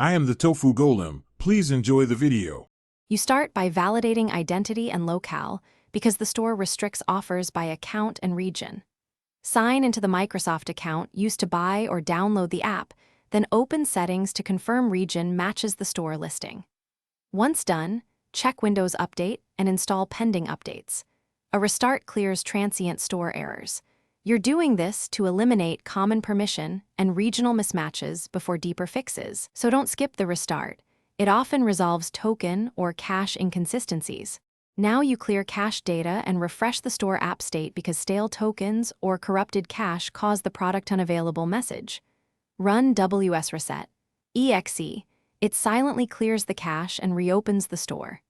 I am the Tofu Golem. Please enjoy the video. You start by validating identity and locale because the store restricts offers by account and region. Sign into the Microsoft account used to buy or download the app, then open settings to confirm region matches the store listing. Once done, check Windows Update and install pending updates. A restart clears transient store errors. You're doing this to eliminate common permission and regional mismatches before deeper fixes, so don't skip the restart. It often resolves token or cache inconsistencies. Now you clear cache data and refresh the store app state because stale tokens or corrupted cache cause the product unavailable message. Run WS Reset. EXE. It silently clears the cache and reopens the store.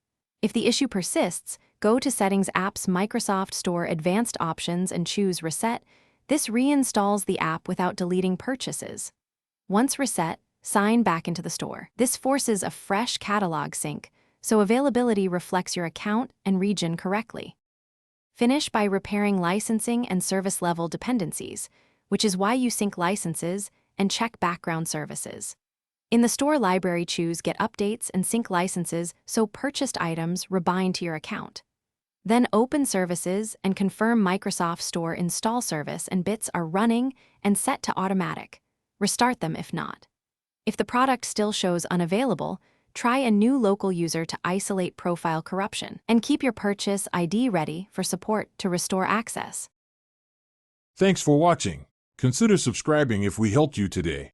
If the issue persists, go to Settings App's Microsoft Store Advanced Options and choose Reset. This reinstalls the app without deleting purchases. Once reset, sign back into the store. This forces a fresh catalog sync, so availability reflects your account and region correctly. Finish by repairing licensing and service level dependencies, which is why you sync licenses and check background services. In the store library, choose Get Updates and sync licenses so purchased items rebind to your account. Then open Services and confirm Microsoft Store install service and bits are running and set to automatic. Restart them if not. If the product still shows unavailable, try a new local user to isolate profile corruption and keep your purchase ID ready for support to restore access. Thanks for watching. Consider subscribing if we helped you today.